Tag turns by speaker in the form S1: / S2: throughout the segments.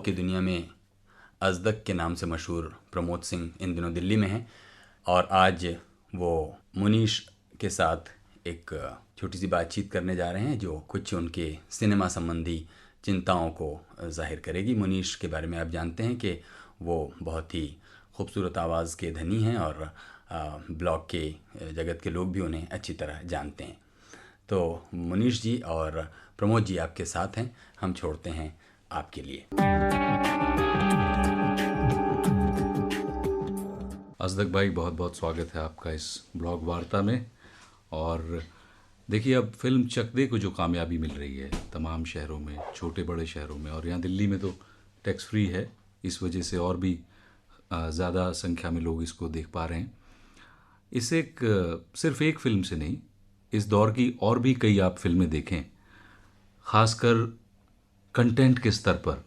S1: Blog की दुनिया में अज़दक के नाम से मशहूर प्रमोद सिंह इन दिनों दिल्ली में हैं और आज वो मुनीश के साथ एक छोटी सी बातचीत करने जा रहे हैं जो कुछ उनके सिनेमा संबंधी चिंताओं को जाहिर करेगी। मुनीश के बारे में आप जानते हैं कि वो बहुत ही खूबसूरत आवाज़ के धनी हैं और ब्लॉग के जगत के लोग भी उन्हें अच्छी तरह जानते हैं। तो मुनीश जी और प्रमोद जी आपके साथ हैं, हम छोड़ते हैं आपके लिए।
S2: अज़दक भाई, बहुत बहुत स्वागत है आपका इस ब्लॉग वार्ता में। और देखिए, अब फिल्म चक दे को जो कामयाबी मिल रही है तमाम शहरों में, छोटे बड़े शहरों में, और यहाँ दिल्ली में तो टैक्स फ्री है, इस वजह से और भी ज़्यादा संख्या में लोग इसको देख पा रहे हैं। इस सिर्फ एक फिल्म से नहीं, इस दौर की और भी कई आप फिल्में देखें, ख़ासकर कंटेंट के स्तर पर,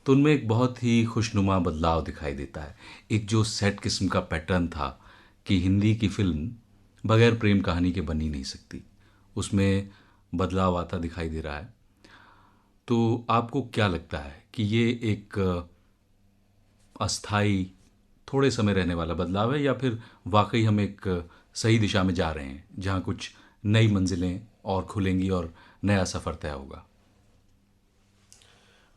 S2: तो उनमें एक बहुत ही खुशनुमा बदलाव दिखाई देता है। एक जो सेट किस्म का पैटर्न था कि हिंदी की फिल्म बगैर प्रेम कहानी के बन ही नहीं सकती, उसमें बदलाव आता दिखाई दे रहा है। तो आपको क्या लगता है कि ये एक अस्थाई, थोड़े समय रहने वाला बदलाव है, या फिर वाकई हम एक सही दिशा में जा रहे हैं जहाँ कुछ नई मंजिलें और खुलेंगी और नया सफ़र तय होगा?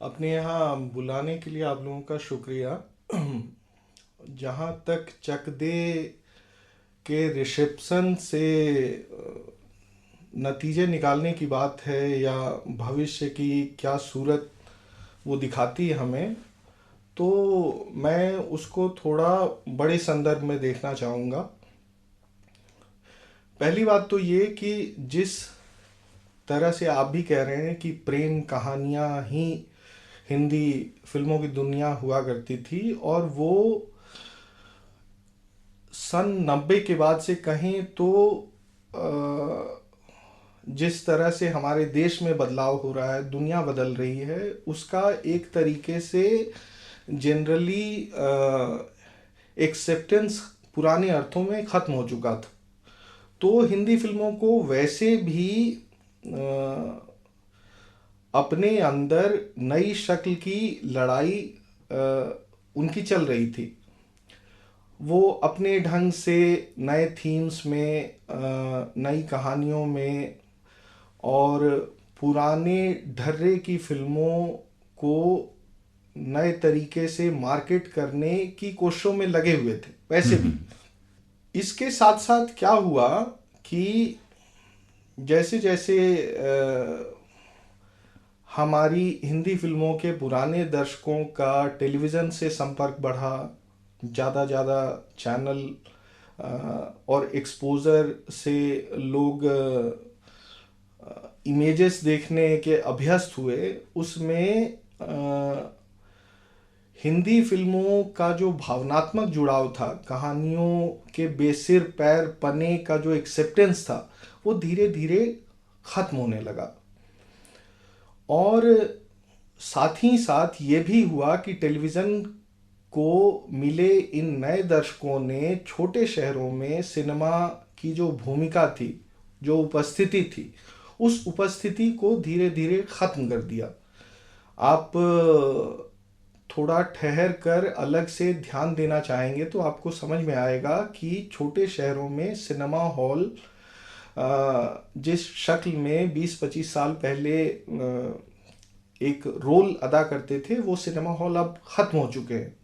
S3: अपने यहाँ बुलाने के लिए आप लोगों का शुक्रिया। जहाँ तक चक दे के रिसेप्शन से नतीजे निकालने की बात है या भविष्य की क्या सूरत वो दिखाती है हमें, तो मैं उसको थोड़ा बड़े संदर्भ में देखना चाहूँगा। पहली बात तो ये कि जिस तरह से आप भी कह रहे हैं कि प्रेम कहानियाँ ही हिंदी फिल्मों की दुनिया हुआ करती थी, और वो सन 90 के बाद से कहें तो जिस तरह से हमारे देश में बदलाव हो रहा है, दुनिया बदल रही है, उसका एक तरीके से जनरली एक्सेप्टेंस पुराने अर्थों में ख़त्म हो चुका था। तो हिंदी फिल्मों को वैसे भी अपने अंदर नई शक्ल की लड़ाई उनकी चल रही थी। वो अपने ढंग से नए थीम्स में, नई कहानियों में और पुराने ढर्रे की फिल्मों को नए तरीके से मार्केट करने की कोशिशों में लगे हुए थे वैसे भी। इसके साथ साथ क्या हुआ कि जैसे जैसे हमारी हिंदी फिल्मों के पुराने दर्शकों का टेलीविज़न से संपर्क बढ़ा, ज़्यादा चैनल और एक्सपोज़र से लोग इमेजेस देखने के अभ्यस्त हुए, उसमें हिंदी फिल्मों का जो भावनात्मक जुड़ाव था, कहानियों के बेसिर पैर पने का जो एक्सेप्टेंस था, वो धीरे धीरे ख़त्म होने लगा। और साथ ही साथ ये भी हुआ कि टेलीविज़न को मिले इन नए दर्शकों ने छोटे शहरों में सिनेमा की जो भूमिका थी, जो उपस्थिति थी, उस उपस्थिति को धीरे धीरे ख़त्म कर दिया। आप थोड़ा ठहर कर अलग से ध्यान देना चाहेंगे तो आपको समझ में आएगा कि छोटे शहरों में सिनेमा हॉल जिस शक्ल में 20-25 साल पहले एक रोल अदा करते थे, वो सिनेमा हॉल अब ख़त्म हो चुके हैं।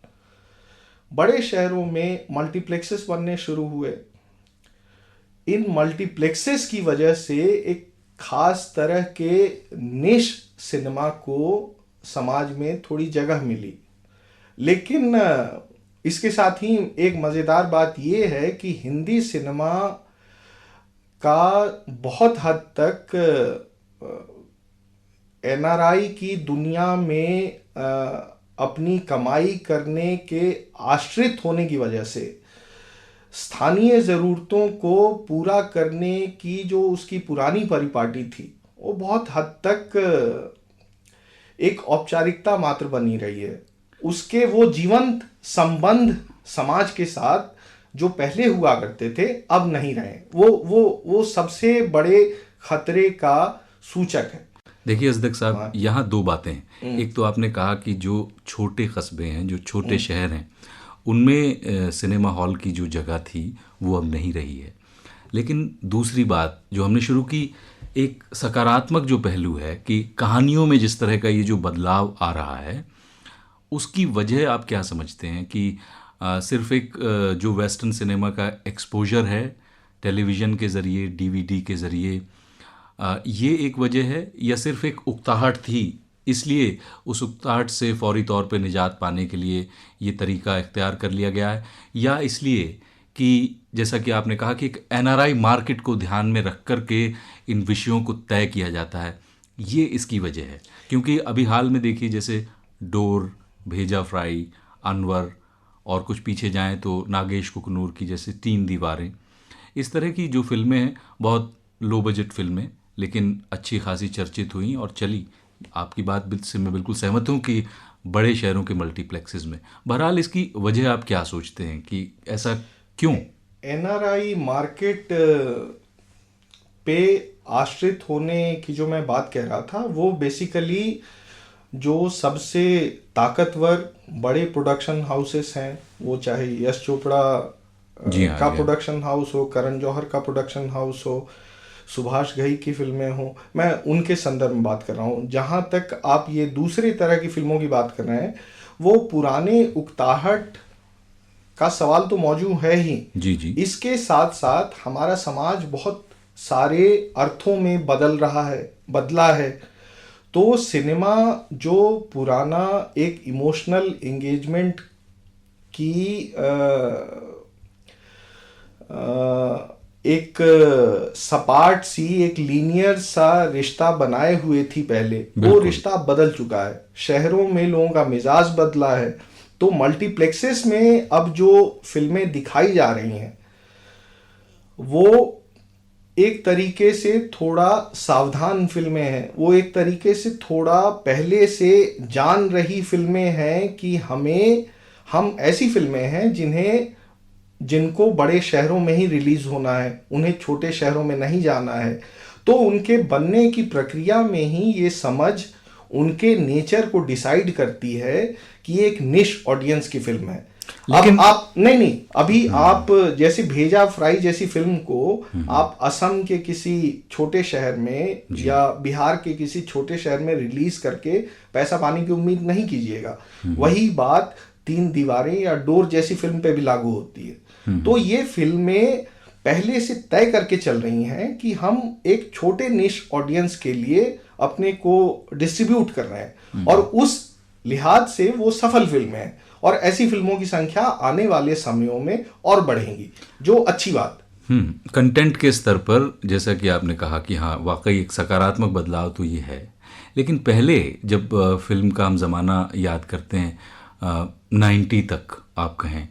S3: बड़े शहरों में मल्टीप्लेक्सेस बनने शुरू हुए। इन मल्टीप्लेक्सेस की वजह से एक ख़ास तरह के निश सिनेमा को समाज में थोड़ी जगह मिली। लेकिन इसके साथ ही एक मज़ेदार बात ये है कि हिंदी सिनेमा का बहुत हद तक एनआरआई की दुनिया में अपनी कमाई करने के आश्रित होने की वजह से स्थानीय ज़रूरतों को पूरा करने की जो उसकी पुरानी परिपाटी थी, वो बहुत हद तक एक औपचारिकता मात्र बनी रही है। उसके वो जीवंत संबंध समाज के साथ जो पहले हुआ करते थे, अब नहीं रहे। वो सबसे बड़े खतरे का सूचक है।
S2: देखिए असदक साहब, यहाँ दो बातें हैं। एक तो आपने कहा कि जो छोटे कस्बे हैं, जो छोटे शहर हैं, उनमें सिनेमा हॉल की जो जगह थी वो अब नहीं रही है। लेकिन दूसरी बात जो हमने शुरू की, एक सकारात्मक जो पहलू है कि कहानियों में जिस तरह का ये जो बदलाव आ रहा है, उसकी वजह आप क्या समझते हैं कि सिर्फ एक जो वेस्टर्न सिनेमा का एक्सपोजर है टेलीविज़न के ज़रिए, डीवीडी के ज़रिए, ये एक वजह है, या सिर्फ एक उकताहट थी इसलिए उस उकताहट से फौरी तौर पे निजात पाने के लिए ये तरीका इख्तियार कर लिया गया है, या इसलिए कि जैसा कि आपने कहा कि एक एनआरआई मार्केट को ध्यान में रख कर के इन विषयों को तय किया जाता है, ये इसकी वजह है? क्योंकि अभी हाल में देखिए जैसे डोर, भेजा फ्राई, अनवर, और कुछ पीछे जाएं तो नागेश कुकनूर की जैसे 3 दीवारें, इस तरह की जो फिल्में हैं, बहुत लो बजट फिल्में लेकिन अच्छी खासी चर्चित हुई और चली। आपकी बात से मैं बिल्कुल सहमत हूँ कि बड़े शहरों के मल्टीप्लेक्सेस में, बहरहाल इसकी वजह आप क्या सोचते हैं कि ऐसा क्यों?
S3: एनआरआई मार्केट पे आश्रित होने की जो मैं बात कह रहा था, वो बेसिकली जो सबसे ताकतवर बड़े प्रोडक्शन हाउसेस हैं, वो चाहे यश चोपड़ा का प्रोडक्शन हाउस हो, करण जौहर का प्रोडक्शन हाउस हो, सुभाष घई की फिल्में हो, मैं उनके संदर्भ में बात कर रहा हूँ। जहाँ तक आप ये दूसरी तरह की फिल्मों की बात कर रहे हैं, वो पुराने उकताहट का सवाल तो मौजूद है ही।
S2: जी।
S3: इसके साथ साथ हमारा समाज बहुत सारे अर्थों में बदला है। तो सिनेमा जो पुराना एक इमोशनल एंगेजमेंट की एक सपाट सी, एक लीनियर सा रिश्ता बनाए हुए थी पहले, वो रिश्ता बदल चुका है। शहरों में लोगों का मिजाज बदला है। तो मल्टीप्लेक्सेस में अब जो फिल्में दिखाई जा रही हैं, वो एक तरीके से थोड़ा सावधान फिल्में हैं, वो एक तरीके से थोड़ा पहले से जान रही फिल्में हैं कि हम ऐसी फिल्में हैं जिनको बड़े शहरों में ही रिलीज होना है, उन्हें छोटे शहरों में नहीं जाना है। तो उनके बनने की प्रक्रिया में ही ये समझ उनके नेचर को डिसाइड करती है कि ये एक निश ऑडियंस की फिल्म है। लेकिन अब आप नहीं अभी आप जैसे भेजा फ्राई जैसी फिल्म को आप असम के किसी छोटे शहर में या बिहार के किसी छोटे शहर में रिलीज करके पैसा पाने की उम्मीद नहीं कीजिएगा। वही बात 3 दीवारें या डोर जैसी फिल्म पे भी लागू होती है। तो ये फिल्में पहले से तय करके चल रही हैं कि हम एक छोटे निश ऑडियंस के लिए अपने को डिस्ट्रीब्यूट कर रहे हैं, और उस लिहाज से वो सफल फिल्में हैं, और ऐसी फिल्मों की संख्या आने वाले समयों में और बढ़ेंगी, जो अच्छी बात।
S2: कंटेंट के स्तर पर जैसा कि आपने कहा कि हाँ, वाकई एक सकारात्मक बदलाव तो ये है। लेकिन पहले जब फिल्म का हम ज़माना याद करते हैं, 90 तक आप कहें,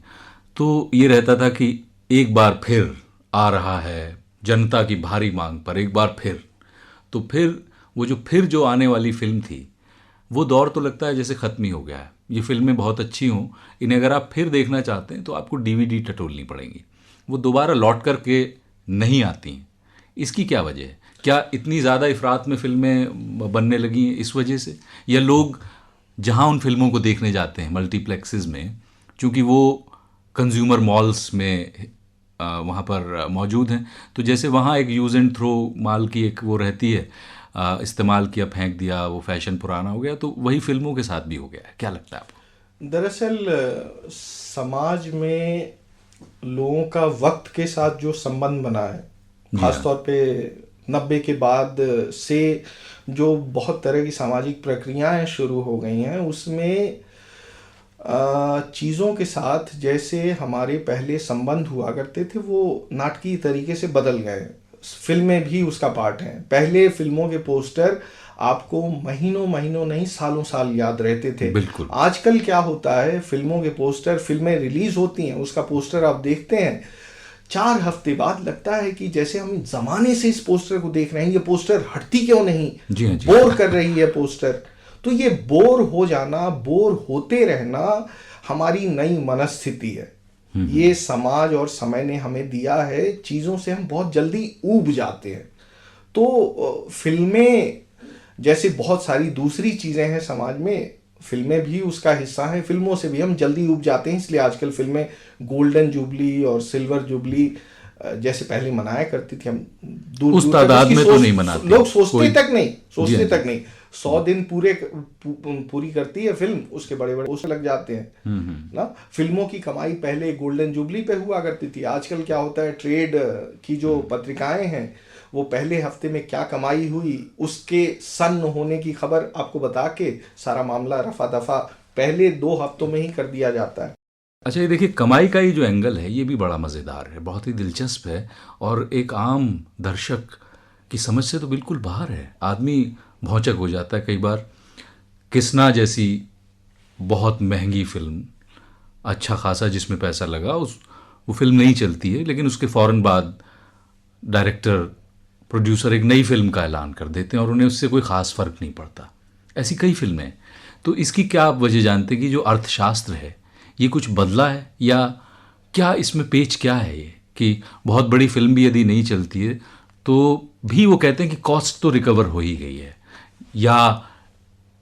S2: तो ये रहता था कि एक बार फिर आ रहा है, जनता की भारी मांग पर एक बार फिर। तो फिर जो आने वाली फिल्म थी, वो दौर तो लगता है जैसे ख़त्म ही हो गया है। ये फिल्में बहुत अच्छी हों, इन्हें अगर आप फिर देखना चाहते हैं तो आपको डीवीडी टटोलनी पड़ेंगी, वो दोबारा लौट कर के नहीं आती। इसकी क्या वजह है? क्या इतनी ज़्यादा इफ़रात में फिल्में बनने लगी हैं इस वजह से, या लोग जहां उन फिल्मों को देखने जाते हैं मल्टीप्लेक्सेस में, चूँकि वो कंज्यूमर मॉल्स में वहाँ पर मौजूद हैं, तो जैसे वहाँ एक यूज़ एंड थ्रो माल की एक वो रहती है, इस्तेमाल किया फेंक दिया, वो फैशन पुराना हो गया, तो वही फिल्मों के साथ भी हो गया है। क्या लगता है आपको?
S3: दरअसल समाज में लोगों का वक्त के साथ जो संबंध बना है, खासतौर पे 90 के बाद से जो बहुत तरह की सामाजिक प्रक्रियाएं शुरू हो गई हैं, उसमें चीज़ों के साथ जैसे हमारे पहले संबंध हुआ करते थे, वो नाटकीय तरीके से बदल गए। फिल्में भी उसका पार्ट हैं। पहले फिल्मों के पोस्टर आपको महीनों नहीं, सालों साल याद रहते थे।
S2: बिल्कुल।
S3: आजकल क्या होता है, फिल्मों के पोस्टर, फिल्में रिलीज होती हैं, उसका पोस्टर आप देखते हैं, 4 हफ्ते बाद लगता है कि जैसे हम ज़माने से इस पोस्टर को देख रहे हैं, ये पोस्टर हटती क्यों नहीं, बोर कर रही है पोस्टर। तो ये बोर हो जाना, बोर होते रहना हमारी नई मनस्थिति है। ये समाज और समय ने हमें दिया है। चीज़ों से हम बहुत जल्दी ऊब जाते हैं। तो फिल्में जैसे बहुत सारी दूसरी चीज़ें हैं समाज में, फिल्में भी उसका हिस्सा हैं। फिल्मों से भी हम जल्दी ऊब जाते हैं, इसलिए आजकल फिल्में गोल्डन जुबली और सिल्वर जुबली जैसे पहले मनाया करती थी, हम दूर
S2: उस
S3: दूर
S2: तादाद
S3: तक
S2: में तो नहीं मनाते
S3: लोग सोचते
S2: कोई।
S3: तक नहीं,
S2: जी
S3: सोचते
S2: हाँ
S3: तक नहीं। 100 दिन पूरी करती है फिल्म, उसके बड़े बड़े उसमें लग जाते हैं ना। फिल्मों की कमाई पहले गोल्डन जुबली पे हुआ करती थी, आजकल क्या होता है, ट्रेड की जो पत्रिकाएं हैं वो पहले हफ्ते में क्या कमाई हुई उसके सन्न होने की खबर आपको बता के सारा मामला रफा दफा पहले 2 हफ्तों में ही कर दिया जाता है।
S2: अच्छा, ये देखिए कमाई का ये जो एंगल है ये भी बड़ा मज़ेदार है, बहुत ही दिलचस्प है और एक आम दर्शक की समझ से तो बिल्कुल बाहर है। आदमी भौंचक हो जाता है कई बार। किसना जैसी बहुत महंगी फिल्म, अच्छा खासा जिसमें पैसा लगा, वो फिल्म नहीं चलती है, लेकिन उसके फ़ौरन बाद डायरेक्टर प्रोड्यूसर एक नई फिल्म का ऐलान कर देते हैं और उन्हें उससे कोई ख़ास फ़र्क नहीं पड़ता। ऐसी कई फिल्में हैं। तो इसकी क्या आप वजह जानते हैं कि जो अर्थशास्त्र है ये कुछ बदला है, या क्या इसमें पेच क्या है ये कि बहुत बड़ी फिल्म भी यदि नहीं चलती है तो भी वो कहते हैं कि कॉस्ट तो रिकवर हो ही गई है, या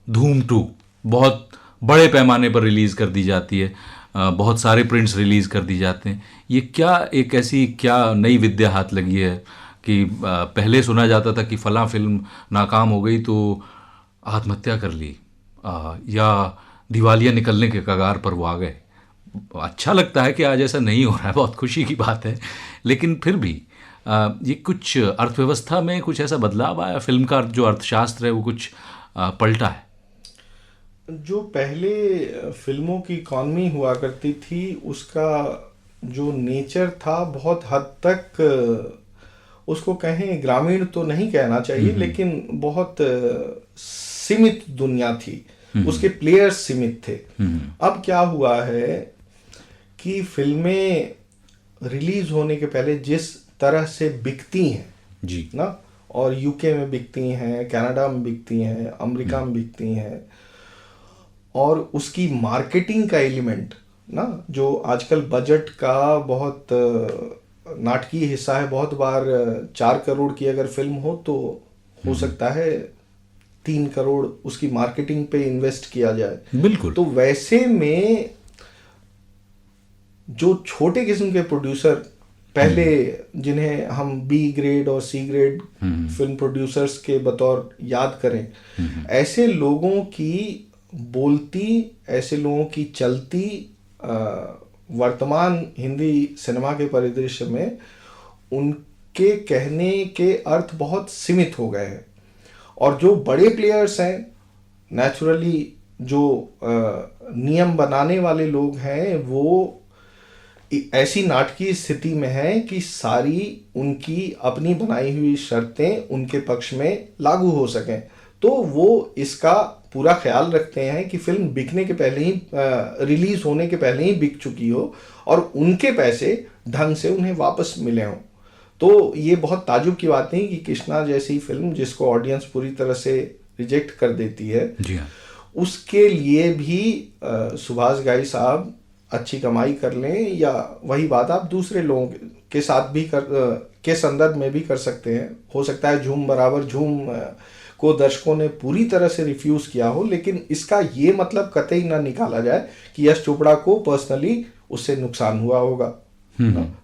S2: धूम 2 बहुत बड़े पैमाने पर रिलीज़ कर दी जाती है, बहुत सारे प्रिंट्स रिलीज़ कर दी जाते हैं। ये क्या एक ऐसी क्या नई विद्या हाथ लगी है कि पहले सुना जाता था कि फ़लाँ फिल्म नाकाम हो गई तो आत्महत्या कर ली, या दिवालिया निकलने के कगार पर वो आ गए। अच्छा लगता है कि आज ऐसा नहीं हो रहा है, बहुत खुशी की बात है, लेकिन फिर भी ये कुछ अर्थव्यवस्था में कुछ ऐसा बदलाव आया, फिल्म का जो अर्थशास्त्र है वो कुछ पलटा है।
S3: जो पहले फिल्मों की इकॉनमी हुआ करती थी उसका जो नेचर था बहुत हद तक उसको कहें ग्रामीण तो नहीं कहना चाहिए, लेकिन बहुत सीमित दुनिया थी, उसके प्लेयर्स सीमित थे। अब क्या हुआ है कि फिल्में रिलीज होने के पहले जिस तरह से बिकती हैं
S2: जी
S3: ना, और यूके में बिकती हैं, कनाडा में बिकती हैं, अमेरिका में बिकती हैं, और उसकी मार्केटिंग का एलिमेंट ना जो आजकल बजट का बहुत नाटकीय हिस्सा है। बहुत बार 4 करोड़ की अगर फिल्म हो तो हो सकता है 3 करोड़ उसकी मार्केटिंग पे इन्वेस्ट किया जाए।
S2: बिल्कुल।
S3: तो वैसे में जो छोटे किस्म के प्रोड्यूसर पहले जिन्हें हम बी ग्रेड और सी ग्रेड फिल्म प्रोड्यूसर्स के बतौर याद करें, ऐसे लोगों की बोलती, ऐसे लोगों की चलती वर्तमान हिंदी सिनेमा के परिदृश्य में उनके कहने के अर्थ बहुत सीमित हो गए हैं। और जो बड़े प्लेयर्स हैं, नेचुरली जो नियम बनाने वाले लोग हैं, वो ऐसी नाटकीय स्थिति में है कि सारी उनकी अपनी बनाई हुई शर्तें उनके पक्ष में लागू हो सकें। तो वो इसका पूरा ख्याल रखते हैं कि फिल्म बिकने के पहले ही, रिलीज होने के पहले ही बिक चुकी हो और उनके पैसे ढंग से उन्हें वापस मिले हों। तो ये बहुत ताजुब की बात नहीं कि कृष्णा जैसी फिल्म जिसको ऑडियंस पूरी तरह से रिजेक्ट कर देती है,
S2: जी हाँ,
S3: उसके लिए भी सुभाष घाई साहब अच्छी कमाई कर लें, या वही बात आप दूसरे लोगों के साथ भी के संदर्भ में भी कर सकते हैं। हो सकता है झूम बराबर झूम को दर्शकों ने पूरी तरह से रिफ्यूज किया हो, लेकिन इसका ये मतलब कतई ना निकाला जाए कि यश चोपड़ा को पर्सनली उससे नुकसान हुआ होगा।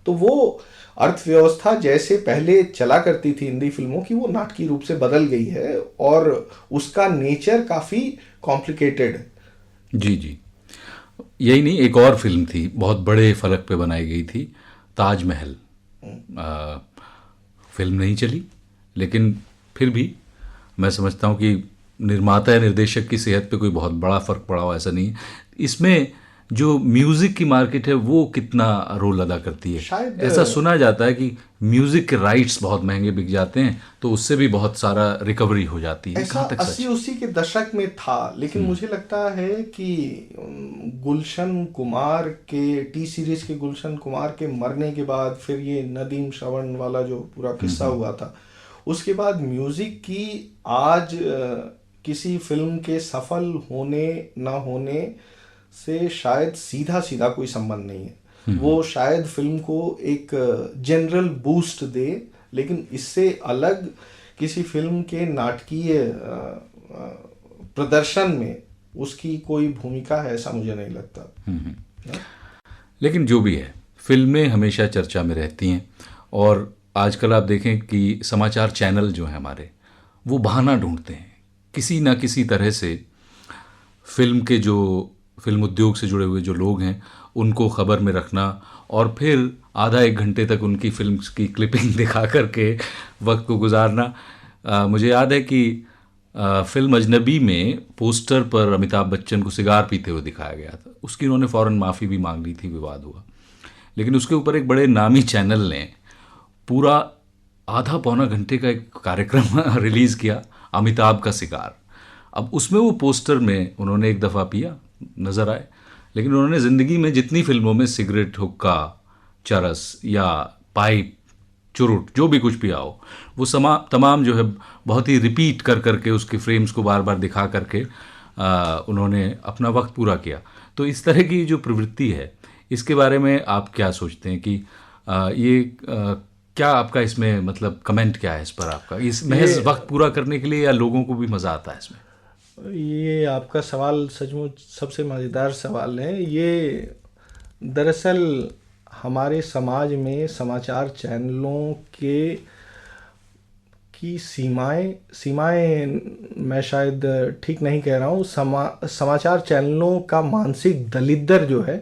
S3: तो वो अर्थव्यवस्था जैसे पहले चला करती थी हिंदी फिल्मों की, वो नाटकीय रूप से बदल गई है और उसका नेचर काफी कॉम्प्लिकेटेड है।
S2: जी जी, यही नहीं, एक और फिल्म थी बहुत बड़े फलक पे बनाई गई थी, ताजमहल। फिल्म नहीं चली, लेकिन फिर भी मैं समझता हूँ कि निर्माता या निर्देशक की सेहत पे कोई बहुत बड़ा फ़र्क पड़ा हो ऐसा नहीं है। इसमें जो म्यूज़िक की मार्केट है वो कितना रोल अदा करती है?
S3: शायद
S2: ऐसा सुना जाता है कि म्यूज़िक के राइट्स बहुत महंगे बिक जाते हैं तो उससे भी बहुत सारा रिकवरी हो जाती है।
S3: ऐसा
S2: कहाँ तक सच?
S3: 80-80 के दशक में था, लेकिन मुझे लगता है कि गुलशन कुमार के टी सीरीज के गुलशन कुमार के मरने के बाद फिर ये नदीम श्रवण वाला जो पूरा किस्सा हुआ था, उसके बाद म्यूजिक की आज किसी फिल्म के सफल होने ना होने से शायद सीधा सीधा कोई संबंध नहीं है। वो शायद फिल्म को एक जनरल बूस्ट दे, लेकिन इससे अलग किसी फिल्म के नाटकीय प्रदर्शन में उसकी कोई भूमिका है ऐसा मुझे नहीं लगता।
S2: लेकिन जो भी है, फिल्में हमेशा चर्चा में रहती हैं और आजकल आप देखें कि समाचार चैनल जो हैं हमारे, वो बहाना ढूंढते हैं किसी ना किसी तरह से फिल्म उद्योग से जुड़े हुए जो लोग हैं उनको खबर में रखना और फिर आधा एक घंटे तक उनकी फिल्म की क्लिपिंग दिखा करके वक्त को गुजारना। मुझे याद है कि फिल्म अजनबी में पोस्टर पर अमिताभ बच्चन को सिगार पीते हुए दिखाया गया था। उसकी उन्होंने फ़ौरन माफ़ी भी मांग ली थी, विवाद हुआ। लेकिन उसके ऊपर एक बड़े नामी चैनल ने पूरा आधा पौना घंटे का एक कार्यक्रम रिलीज़ किया, अमिताभ का सिगार। अब उसमें वो पोस्टर में उन्होंने एक दफ़ा पिया, नज़र आए, लेकिन उन्होंने ज़िंदगी में जितनी फिल्मों में सिगरेट, हुक्का, चरस या पाइप, चुरुट, जो भी कुछ पिया हो, वो तमाम जो है बहुत ही रिपीट कर करके उसके फ्रेम्स को बार बार दिखा करके उन्होंने अपना वक्त पूरा किया। तो इस तरह की जो प्रवृत्ति है, इसके बारे में आप क्या सोचते हैं कि क्या आपका इसमें मतलब कमेंट क्या है इस पर आपका, इस महज वक्त पूरा करने के लिए या लोगों को भी मज़ा आता है इसमें?
S3: ये आपका सवाल सचमुच सबसे मज़ेदार सवाल है। ये दरअसल हमारे समाज में समाचार चैनलों की सीमाएं मैं शायद ठीक नहीं कह रहा हूँ, समाचार चैनलों का मानसिक दलिद्र जो है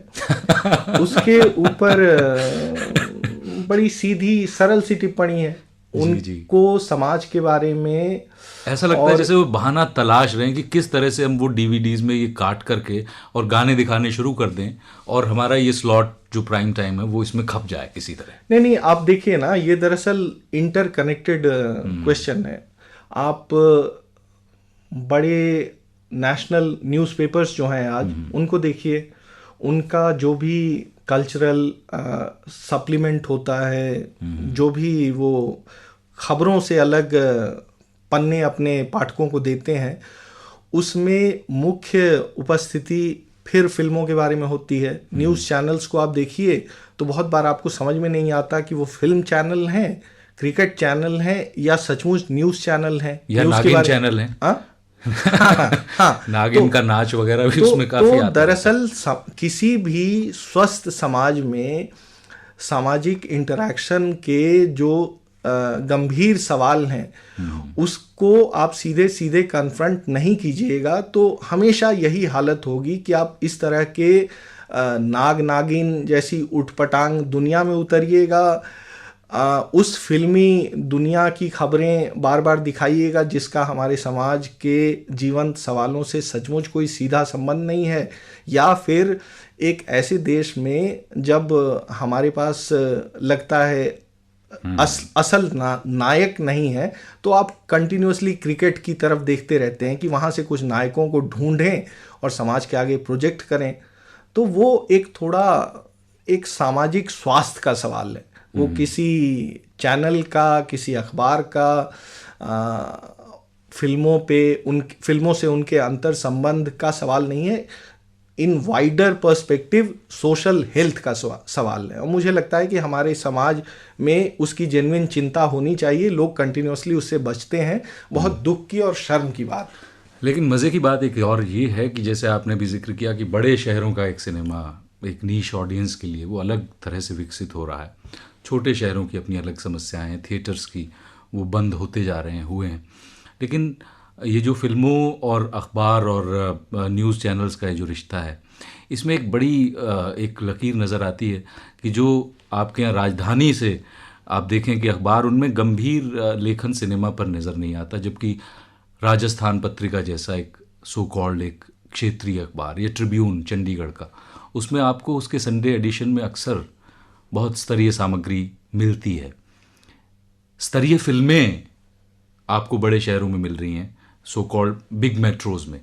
S3: उसके ऊपर बड़ी सीधी सरल सी टिप्पणी है। उनको समाज के बारे में
S2: ऐसा लगता है जैसे वो बहाना तलाश रहे हैं कि किस तरह से हम वो डीवीडीज में ये काट करके और गाने दिखाने शुरू कर दें और हमारा ये स्लॉट जो प्राइम टाइम है वो इसमें खप जाए किसी तरह।
S3: नहीं, आप देखिए ना, ये दरअसल इंटरकनेक्टेड क्वेश्चन है। आप बड़े नेशनल न्यूज़पेपर्स जो हैं आज, उनको देखिए, उनका जो भी कल्चरल सप्लीमेंट होता है, जो भी वो खबरों से अलग पन्ने अपने पाठकों को देते हैं, उसमें मुख्य उपस्थिति फिर फिल्मों के बारे में होती है। न्यूज़ चैनल्स को आप देखिए तो बहुत बार आपको समझ में नहीं आता कि वो फिल्म चैनल हैं, क्रिकेट चैनल हैं या सचमुच न्यूज़ चैनल हैं
S2: या नागिन चैनल हैं।
S3: हाँ,
S2: नागिन का नाच वगैरह भी उसमें काफी आता है।
S3: दरअसल किसी भी स्वस्थ समाज में सामाजिक इंटरैक्शन के जो गंभीर सवाल हैं उसको आप सीधे सीधे कन्फ्रंट नहीं कीजिएगा तो हमेशा यही हालत होगी कि आप इस तरह के नागिन जैसी उठपटांग दुनिया में उतरिएगा, उस फिल्मी दुनिया की खबरें बार बार दिखाइएगा जिसका हमारे समाज के जीवंत सवालों से सचमुच कोई सीधा संबंध नहीं है, या फिर एक ऐसे देश में जब हमारे पास लगता है असल नायक नहीं है तो आप कंटिन्यूसली क्रिकेट की तरफ देखते रहते हैं कि वहाँ से कुछ नायकों को ढूंढें और समाज के आगे प्रोजेक्ट करें। तो वो एक सामाजिक स्वास्थ्य का सवाल है। वो किसी चैनल का, किसी अखबार का, फिल्मों से उनके अंतर संबंध का सवाल नहीं है। इन वाइडर पर्सपेक्टिव सोशल हेल्थ का सवाल है और मुझे लगता है कि हमारे समाज में उसकी जेन्युइन चिंता होनी चाहिए। लोग कंटिन्यूसली उससे बचते हैं, बहुत दुख की और शर्म की बात।
S2: लेकिन मज़े की बात एक और ये है कि जैसे आपने भी जिक्र किया कि बड़े शहरों का एक सिनेमा एक नीश ऑडियंस के लिए वो अलग तरह से विकसित हो रहा है, छोटे शहरों की अपनी अलग समस्याएं हैं, थिएटर्स की वो बंद होते जा रहे हैं, हुए हैं। लेकिन ये जो फिल्मों और अखबार और न्यूज़ चैनल्स का जो रिश्ता है, इसमें एक बड़ी एक लकीर नज़र आती है कि जो आपके यहाँ राजधानी से आप देखें कि अखबार, उनमें गंभीर लेखन सिनेमा पर नज़र नहीं आता, जबकि राजस्थान पत्रिका जैसा एक सो कॉल्ड एक क्षेत्रीय अखबार या ट्रिब्यून चंडीगढ़ का, उसमें आपको उसके संडे एडिशन में अक्सर बहुत स्तरीय सामग्री मिलती है। स्तरीय फिल्में आपको बड़े शहरों में मिल रही हैं, सो कॉल्ड बिग मेट्रोज़ में,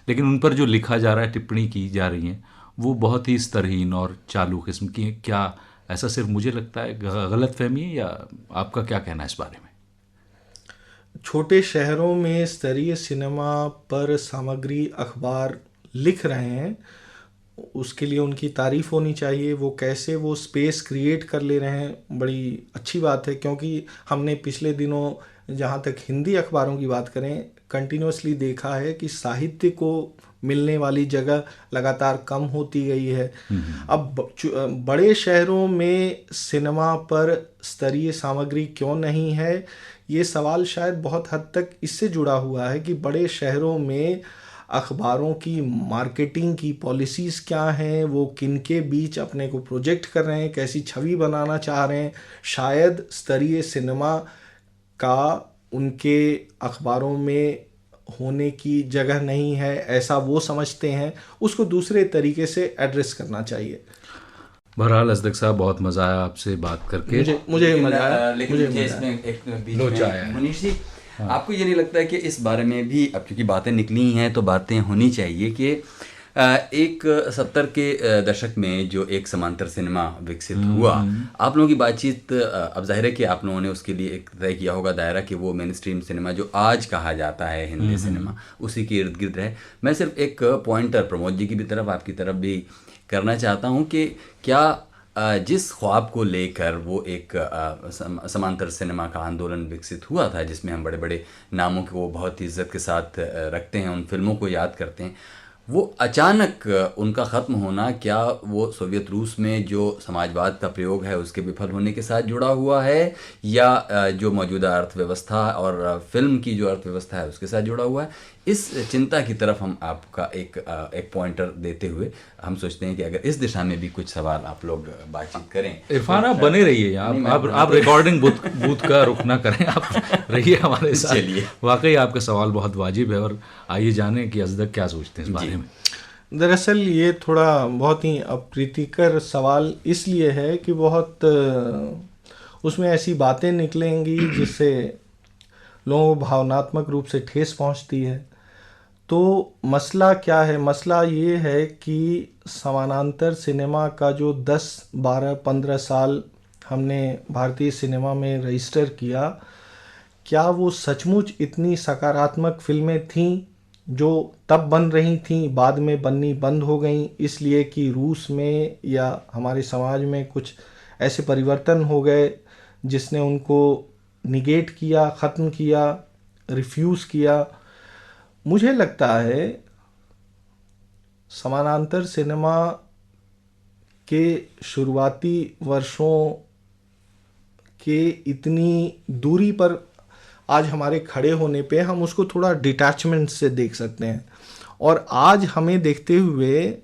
S2: लेकिन उन पर जो लिखा जा रहा है, टिप्पणी की जा रही हैं, वो बहुत ही स्तरहीन और चालू किस्म की हैं। क्या ऐसा सिर्फ मुझे लगता है गलत फहमी है या आपका क्या कहना है इस बारे में?
S3: छोटे शहरों में स्तरीय सिनेमा पर सामग्री अखबार लिख रहे हैं उसके लिए उनकी तारीफ़ होनी चाहिए। वो कैसे वो स्पेस क्रिएट कर ले रहे हैं, बड़ी अच्छी बात है। क्योंकि हमने पिछले दिनों, जहाँ तक हिंदी अखबारों की बात करें, कंटिन्यूसली देखा है कि साहित्य को मिलने वाली जगह लगातार कम होती गई है। अब बड़े शहरों में सिनेमा पर स्तरीय सामग्री क्यों नहीं है, ये सवाल शायद बहुत हद तक इससे जुड़ा हुआ है कि बड़े शहरों में अखबारों की मार्केटिंग की पॉलिसीज़ क्या हैं, वो किनके बीच अपने को प्रोजेक्ट कर रहे हैं, कैसी छवि बनाना चाह रहे हैं। शायद स्तरीय सिनेमा का उनके अखबारों में होने की जगह नहीं है, ऐसा वो समझते हैं। उसको दूसरे तरीके से एड्रेस करना चाहिए।
S2: बहरहाल असदक साहब, बहुत मज़ा आया आपसे बात करके।
S3: मुझे मजा आया।
S1: लेकिन मुझे इसमें एक बीच
S2: लोचा आया
S1: में मुनीश जी, आपको ये नहीं लगता है कि इस बारे में भी, अब क्योंकि बातें निकली हैं तो बातें होनी चाहिए कि एक 70 के दशक में जो एक समांतर सिनेमा विकसित हुआ, आप लोगों की बातचीत, अब जाहिर है कि आप लोगों ने उसके लिए एक तय किया होगा दायरा कि वो मेन स्ट्रीम सिनेमा जो आज कहा जाता है हिंदी सिनेमा, उसी के इर्द गिर्द रहे। मैं सिर्फ एक पॉइंटर प्रमोद जी की भी तरफ, आपकी तरफ भी करना चाहता हूँ कि क्या जिस ख्वाब को लेकर वो एक समांतर सिनेमा का आंदोलन विकसित हुआ था, जिसमें हम बड़े बड़े नामों को बहुत ही इज्जत के साथ रखते हैं, उन फिल्मों को याद करते हैं, वो अचानक उनका ख़त्म होना, क्या वो सोवियत रूस में जो समाजवाद का प्रयोग है उसके विफल होने के साथ जुड़ा हुआ है, या जो मौजूदा अर्थव्यवस्था और फिल्म की जो अर्थव्यवस्था है उसके साथ जुड़ा हुआ है? इस चिंता की तरफ हम आपका एक पॉइंटर देते हुए हम सोचते हैं कि अगर इस दिशा में भी कुछ सवाल आप लोग बातचीत करें।
S2: इरफान, आप बने रहिए, आप रिकॉर्डिंग बूथ का रुख ना करें, आप रहिए हमारे साथ।
S1: चलिए,
S2: वाकई आपका सवाल बहुत वाजिब है, और आइए जाने कि असदक क्या सोचते हैं इस बारे में।
S3: दरअसल ये थोड़ा बहुत ही अप्रीतिकर सवाल इसलिए है कि बहुत उसमें ऐसी बातें निकलेंगी जिससे लोगों को भावनात्मक रूप से ठेस पहुंचती है। तो मसला क्या है? मसला ये है कि समानांतर सिनेमा का जो 10, 12, 15 साल हमने भारतीय सिनेमा में रजिस्टर किया, क्या वो सचमुच इतनी सकारात्मक फिल्में थीं जो तब बन रही थीं, बाद में बननी बंद हो गई इसलिए कि रूस में या हमारे समाज में कुछ ऐसे परिवर्तन हो गए जिसने उनको निगेट किया, ख़त्म किया, रिफ्यूज़ किया? मुझे लगता है समानांतर सिनेमा के शुरुआती वर्षों के इतनी दूरी पर आज हमारे खड़े होने पे हम उसको थोड़ा डिटैचमेंट से देख सकते हैं। और आज हमें देखते हुए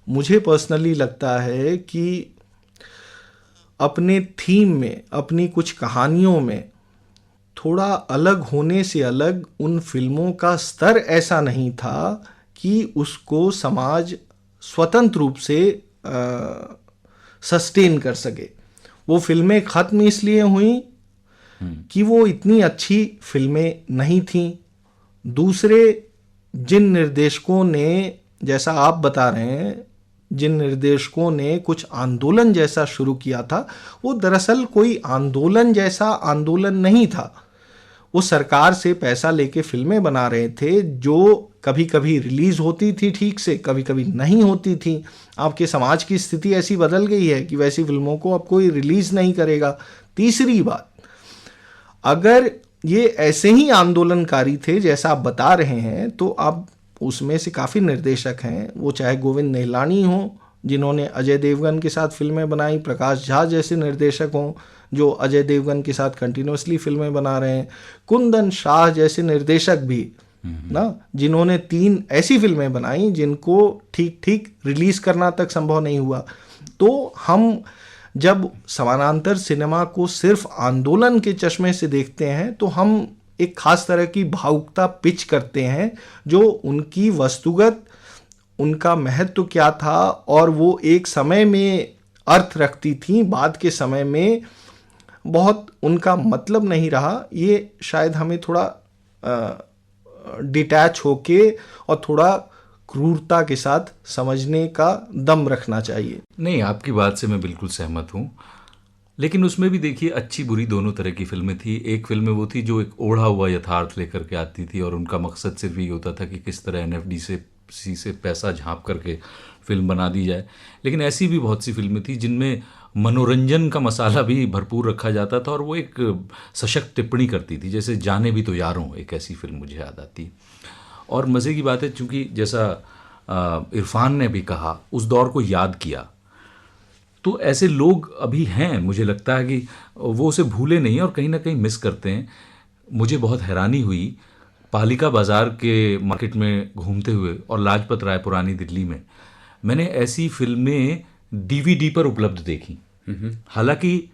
S3: मुझे पर्सनली लगता है कि अपने थीम में, अपनी कुछ कहानियों में थोड़ा अलग होने से अलग उन फिल्मों का स्तर ऐसा नहीं था कि उसको समाज स्वतंत्र रूप से सस्टेन कर सके। वो फिल्में ख़त्म इसलिए हुई कि वो इतनी अच्छी फिल्में नहीं थीं। दूसरे जिन निर्देशकों ने, जैसा आप बता रहे हैं, जिन निर्देशकों ने कुछ आंदोलन जैसा शुरू किया था, वो दरअसल कोई आंदोलन जैसा आंदोलन नहीं था। वो सरकार से पैसा लेके फिल्में बना रहे थे जो कभी कभी रिलीज़ होती थी ठीक से, कभी कभी नहीं होती थी। आपके समाज की स्थिति ऐसी बदल गई है कि वैसी फिल्मों को अब कोई रिलीज़ नहीं करेगा। तीसरी बात, अगर ये ऐसे ही आंदोलनकारी थे जैसा आप बता रहे हैं, तो अब उसमें से काफ़ी निर्देशक हैं, वो चाहे गोविंद निहलानी हो जिन्होंने अजय देवगन के साथ फिल्में बनाई, प्रकाश झा जैसे निर्देशक हों जो अजय देवगन के साथ कंटिन्यूसली फिल्में बना रहे हैं, कुंदन शाह जैसे निर्देशक भी ना, जिन्होंने 3 ऐसी फिल्में बनाई जिनको ठीक ठीक रिलीज़ करना तक संभव नहीं हुआ। तो हम जब समानांतर सिनेमा को सिर्फ आंदोलन के चश्मे से देखते हैं तो हम एक खास तरह की भावुकता पिच करते हैं जो उनकी वस्तुगत, उनका महत्व क्या था और वो एक समय में अर्थ रखती थी, बाद के समय में बहुत उनका मतलब नहीं रहा। ये शायद हमें थोड़ा डिटैच होके और थोड़ा क्रूरता के साथ समझने का दम रखना चाहिए।
S2: नहीं, आपकी बात से मैं बिल्कुल सहमत हूँ, लेकिन उसमें भी देखिए अच्छी बुरी दोनों तरह की फिल्में थी। एक फिल्में वो थी जो एक ओढ़ा हुआ यथार्थ लेकर के आती थी और उनका मकसद सिर्फ ये होता था कि किस तरह एनएफडी से सी से पैसा झाँप करके फिल्म बना दी जाए। लेकिन ऐसी भी बहुत सी फिल्में थी जिनमें मनोरंजन का मसाला भी भरपूर रखा जाता था और वो एक सशक्त टिप्पणी करती थी, जैसे जाने भी तो यारों, एक ऐसी फिल्म मुझे याद आती। और मज़े की बात है, चूँकि जैसा इरफान ने भी कहा, उस दौर को याद किया, तो ऐसे लोग अभी हैं, मुझे लगता है कि वो उसे भूले नहीं और कहीं ना कहीं मिस करते हैं। मुझे बहुत हैरानी हुई पालिका बाज़ार के मार्केट में घूमते हुए और लाजपत राय पुरानी दिल्ली में मैंने ऐसी फिल्में डीवीडी पर उपलब्ध देखी। हालांकि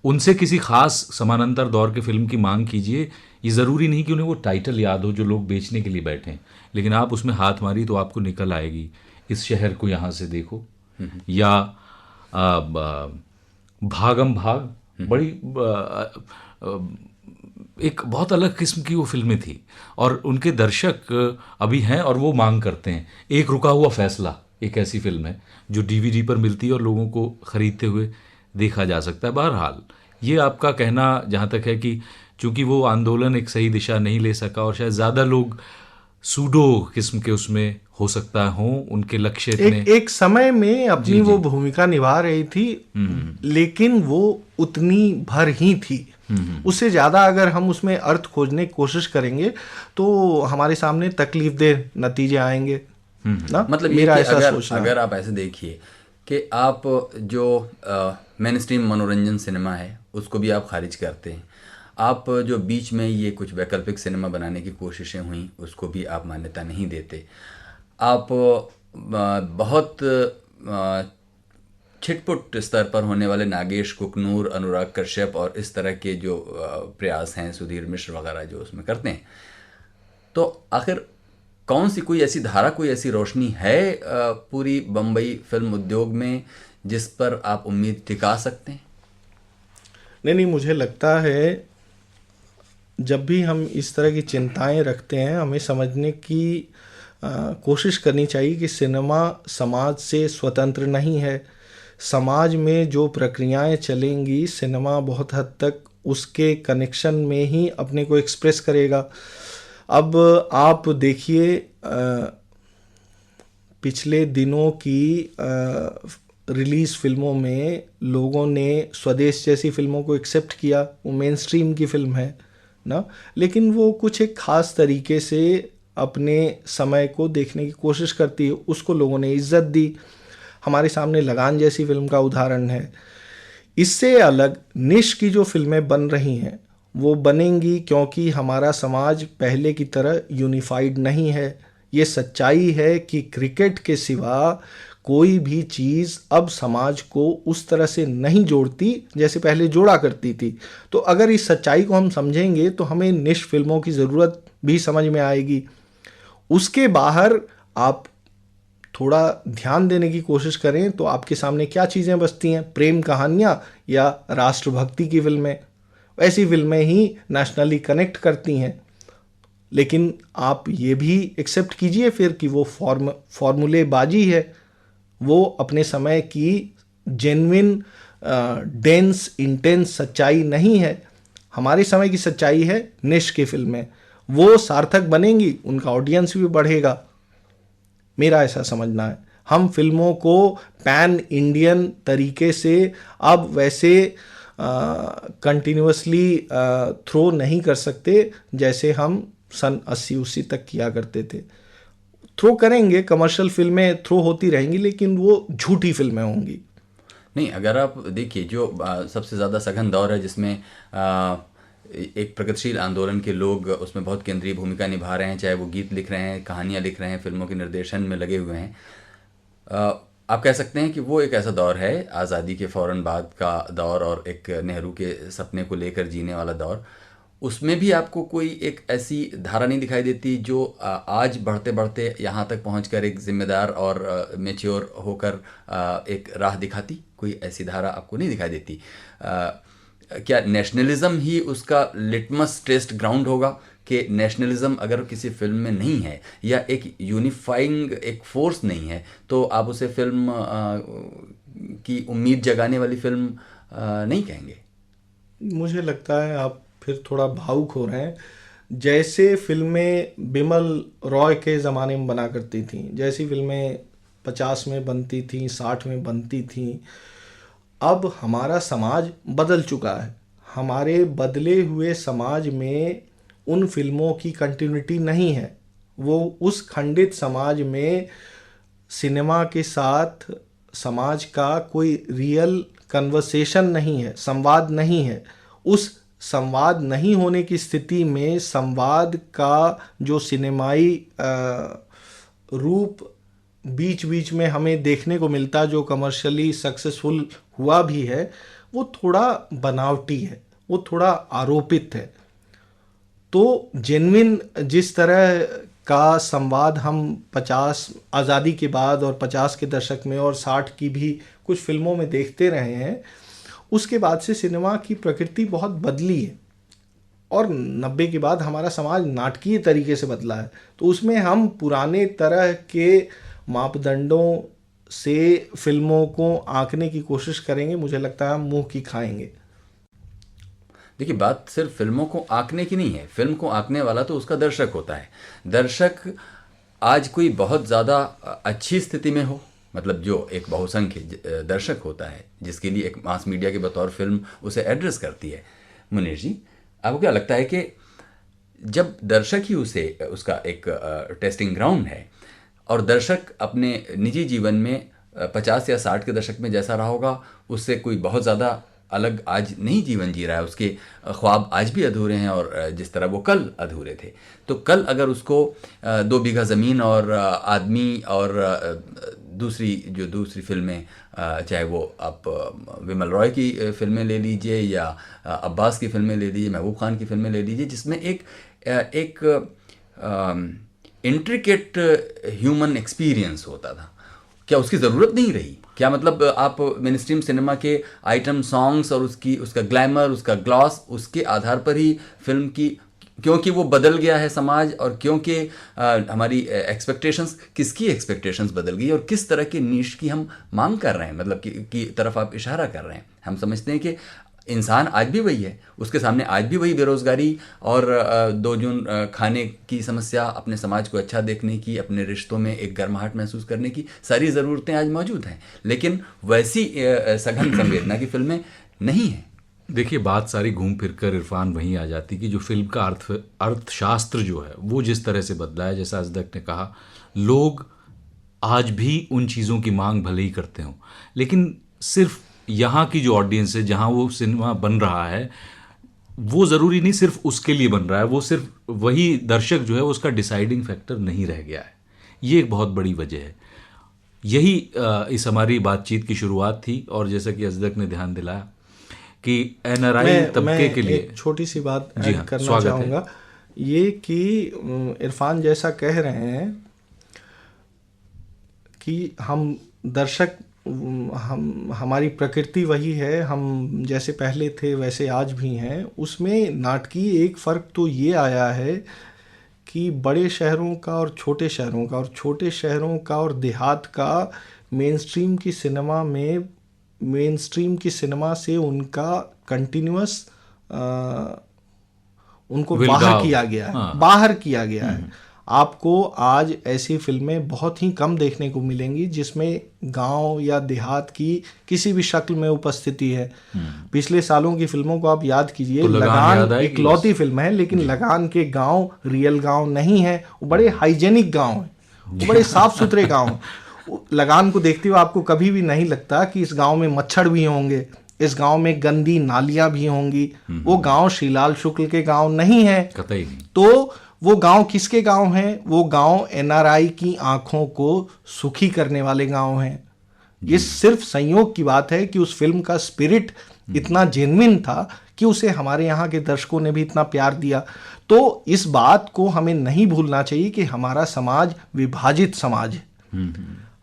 S2: उनसे किसी खास समानांतर दौर के फिल्म की मांग कीजिए, ये ज़रूरी नहीं कि उन्हें वो टाइटल याद हो जो लोग बेचने के लिए बैठे हैं, लेकिन आप उसमें हाथ मारी तो आपको निकल आएगी, इस शहर को यहाँ से देखो, या भागम भाग, बड़ी एक बहुत अलग किस्म की वो फिल्में थी और उनके दर्शक अभी हैं और वो मांग करते हैं। एक रुका हुआ फैसला एक ऐसी फिल्म है जो डीवीडी पर मिलती है और लोगों को ख़रीदते हुए देखा जा सकता है। बहरहाल ये आपका कहना जहाँ तक है कि चूँकि वो आंदोलन एक सही दिशा नहीं ले सका और शायद ज़्यादा लोग सूडो किस्म के उसमें हो सकता हों, उनके लक्ष्य इतने
S3: एक समय में अपनी वो भूमिका निभा रही थी, लेकिन वो उतनी भर ही थी। उससे ज़्यादा अगर हम उसमें अर्थ खोजने की कोशिश करेंगे तो हमारे सामने तकलीफदेह नतीजे आएंगे ना।
S1: मतलब
S3: मेरा
S1: ये कि
S3: ऐसा
S1: अगर आप ऐसे देखिए कि आप जो मेन स्ट्रीम मनोरंजन सिनेमा है उसको भी आप खारिज करते हैं, आप जो बीच में ये कुछ वैकल्पिक सिनेमा बनाने की कोशिशें हुई उसको भी आप मान्यता नहीं देते। आप बहुत छिटपुट स्तर पर होने वाले नागेश कुकनूर, अनुराग कश्यप और इस तरह के जो प्रयास हैं, सुधीर मिश्र वगैरह जो उसमें करते हैं, तो आखिर कौन सी कोई ऐसी धारा, कोई ऐसी रोशनी है पूरी बम्बई फिल्म उद्योग में जिस पर आप उम्मीद टिका सकते हैं?
S3: नहीं, मुझे लगता है जब भी हम इस तरह की चिंताएं रखते हैं, हमें समझने की कोशिश करनी चाहिए कि सिनेमा समाज से स्वतंत्र नहीं है। समाज में जो प्रक्रियाएं चलेंगी, सिनेमा बहुत हद तक उसके कनेक्शन में ही अपने को एक्सप्रेस करेगा। अब आप देखिए, पिछले दिनों की रिलीज़ फिल्मों में लोगों ने स्वदेश जैसी फिल्मों को एक्सेप्ट किया, वो मेन स्ट्रीम की फिल्म है ना, लेकिन वो कुछ एक ख़ास तरीके से अपने समय को देखने की कोशिश करती है, उसको लोगों ने इज्जत दी। हमारे सामने लगान जैसी फिल्म का उदाहरण है। इससे अलग निश की जो फिल्में बन रही हैं वो बनेंगी क्योंकि हमारा समाज पहले की तरह यूनिफाइड नहीं है। ये सच्चाई है कि क्रिकेट के सिवा कोई भी चीज़ अब समाज को उस तरह से नहीं जोड़ती जैसे पहले जोड़ा करती थी। तो अगर इस सच्चाई को हम समझेंगे तो हमें निश फिल्मों की ज़रूरत भी समझ में आएगी। उसके बाहर आप थोड़ा ध्यान देने की कोशिश करें तो आपके सामने क्या चीज़ें बसती हैं, प्रेम कहानियाँ या राष्ट्रभक्ति की फिल्में। ऐसी फिल्में ही नेशनली कनेक्ट करती हैं। लेकिन आप ये भी एक्सेप्ट कीजिए फिर कि वो फॉर्मूलेबाजी है, वो अपने समय की जेन्युइन डेंस इंटेंस सच्चाई नहीं है। हमारे समय की सच्चाई है निश की फिल्में, वो सार्थक बनेंगी, उनका ऑडियंस भी बढ़ेगा। मेरा ऐसा समझना है। हम फिल्मों को पैन इंडियन तरीके से अब वैसे कंटिन्यूअसली थ्रो नहीं कर सकते जैसे हम सन 80 तक किया करते थे। थ्रो करेंगे, कमर्शियल फिल्में थ्रो होती रहेंगी, लेकिन वो झूठी फिल्में होंगी।
S1: नहीं, अगर आप देखिए जो सबसे ज़्यादा सघन दौर है जिसमें एक प्रगतिशील आंदोलन के लोग उसमें बहुत केंद्रीय भूमिका निभा रहे हैं, चाहे वो गीत लिख रहे हैं, कहानियाँ लिख रहे हैं, फिल्मों के निर्देशन में लगे हुए हैं, आप कह सकते हैं कि वो एक ऐसा दौर है, आज़ादी के फ़ौरन बाद का दौर और एक नेहरू के सपने को लेकर जीने वाला दौर। उसमें भी आपको कोई एक ऐसी धारा नहीं दिखाई देती जो आज बढ़ते बढ़ते यहाँ तक पहुँचकर एक जिम्मेदार और मैच्योर होकर एक राह दिखाती? कोई ऐसी धारा आपको नहीं दिखाई देती? क्या नेशनलिज्म ही उसका लिटमस टेस्ट ग्राउंड होगा कि नेशनलिज्म अगर किसी फिल्म में नहीं है या एक यूनिफाइंग एक फोर्स नहीं है तो आप उसे फिल्म की उम्मीद जगाने वाली फिल्म नहीं कहेंगे?
S3: मुझे लगता है आप फिर थोड़ा भावुक हो रहे हैं। जैसे फिल्में बिमल रॉय के ज़माने में बना करती थी, जैसी फिल्में 50 में बनती थी, 60 में बनती थी, अब हमारा समाज बदल चुका है। हमारे बदले हुए समाज में उन फिल्मों की कंटिन्यूटी नहीं है। वो उस खंडित समाज में सिनेमा के साथ समाज का कोई रियल कन्वर्सेशन नहीं है, संवाद नहीं है। उस संवाद नहीं होने की स्थिति में संवाद का जो सिनेमाई रूप बीच बीच में हमें देखने को मिलता, जो कमर्शियली सक्सेसफुल हुआ भी है, वो थोड़ा बनावटी है, वो थोड़ा आरोपित है। तो जेन्युइन जिस तरह का संवाद हम 50 आज़ादी के बाद और 50 के दशक में और 60 की भी कुछ फिल्मों में देखते रहे हैं, उसके बाद से सिनेमा की प्रकृति बहुत बदली है। और 90 के बाद हमारा समाज नाटकीय तरीके से बदला है। तो उसमें हम पुराने तरह के मापदंडों से फिल्मों को आंकने की कोशिश करेंगे, मुझे लगता है हम मुंह की खाएंगे।
S1: देखिए, बात सिर्फ फिल्मों को आंकने की नहीं है। फिल्म को आंकने वाला तो उसका दर्शक होता है। दर्शक आज कोई बहुत ज़्यादा अच्छी स्थिति में हो, मतलब जो एक बहुसंख्य दर्शक होता है जिसके लिए एक मास मीडिया के बतौर फिल्म उसे एड्रेस करती है। मुनीश जी, आपको क्या लगता है कि जब दर्शक ही उसका एक टेस्टिंग ग्राउंड है और दर्शक अपने निजी जीवन में 50 या 60 के दशक में जैसा रहा होगा उससे कोई बहुत ज़्यादा अलग आज नहीं जीवन जी रहा है, उसके ख्वाब आज भी अधूरे हैं और जिस तरह वो कल अधूरे थे, तो कल अगर उसको 2 बीघा ज़मीन और आदमी और दूसरी फिल्में, चाहे वो आप विमल रॉय की फिल्में ले लीजिए या अब्बास की फिल्में ले लीजिए, महबूब खान की फिल्में ले लीजिए, जिसमें एक इंट्रिकेट ह्यूमन एक्सपीरियंस होता था, क्या उसकी ज़रूरत नहीं रही? क्या मतलब आप मेन स्ट्रीम सिनेमा के आइटम सॉन्ग्स और उसका ग्लैमर, उसका ग्लॉस, उसके आधार पर ही फिल्म की, क्योंकि वो बदल गया है समाज और क्योंकि हमारी एक्सपेक्टेशंस, किसकी एक्सपेक्टेशंस बदल गई और किस तरह की नीश की हम मांग कर रहे हैं, मतलब की तरफ आप इशारा कर रहे हैं। हम समझते हैं कि इंसान आज भी वही है, उसके सामने आज भी वही बेरोज़गारी और 2 जून खाने की समस्या, अपने समाज को अच्छा देखने की, अपने रिश्तों में एक गर्माहट महसूस करने की सारी ज़रूरतें आज मौजूद हैं, लेकिन वैसी सघन संवेदना की फिल्में नहीं हैं।
S2: देखिए, बात सारी घूम फिर कर इरफान वहीं आ जाती कि जो फिल्म का अर्थशास्त्र जो है वो जिस तरह से बदला है, जैसा अजदक ने कहा, लोग आज भी उन चीज़ों की मांग भले ही करते हों, लेकिन सिर्फ यहाँ की जो ऑडियंस है, जहाँ वो सिनेमा बन रहा है, वो ज़रूरी नहीं सिर्फ उसके लिए बन रहा है, वो सिर्फ वही दर्शक जो है उसका डिसाइडिंग फैक्टर नहीं रह गया है। ये एक बहुत बड़ी वजह है। यही इस हमारी बातचीत की शुरुआत थी और जैसा कि अजदक ने ध्यान दिलाया कि एनआरआई तबके के लिए
S3: एक छोटी सी बात
S2: जी हाँ,
S3: करना चाहूँगा, ये कि इरफान जैसा कह रहे हैं कि हम दर्शक, हमारी प्रकृति वही है, हम जैसे पहले थे वैसे आज भी हैं। उसमें नाटकीय एक फ़र्क तो ये आया है कि बड़े शहरों का और छोटे शहरों का, और छोटे शहरों का और देहात का मेन स्ट्रीम की सिनेमा से उनका कंटिन्यूअस उनको बाहर किया गया है। हाँ। बाहर किया गया है। आपको आज ऐसी फिल्में बहुत ही कम देखने को मिलेंगी जिसमें गांव या देहात की किसी भी शक्ल में उपस्थिति है। पिछले सालों की फिल्मों को आप याद कीजिए, तो लगान इकलौती फिल्म है, लेकिन लगान के गांव रियल गांव नहीं है, वो बड़े हाइजेनिक गांव हैं, वो बड़े साफ सुथरे गांव हैं। लगान को देखते हुए आपको कभी भी नहीं लगता कि इस गांव में मच्छर भी होंगे, इस गांव में गंदी नालियां भी होंगी। वो गांव श्रीलाल शुक्ल के गांव नहीं है, कतई नहीं। तो वो गांव किसके गांव हैं? वो गांव एनआरआई की आंखों को सुखी करने वाले गांव हैं। ये सिर्फ संयोग की बात है कि उस फिल्म का स्पिरिट इतना जेन्युइन था कि उसे हमारे यहाँ के दर्शकों ने भी इतना प्यार दिया। तो इस बात को हमें नहीं भूलना चाहिए कि हमारा समाज विभाजित समाज है।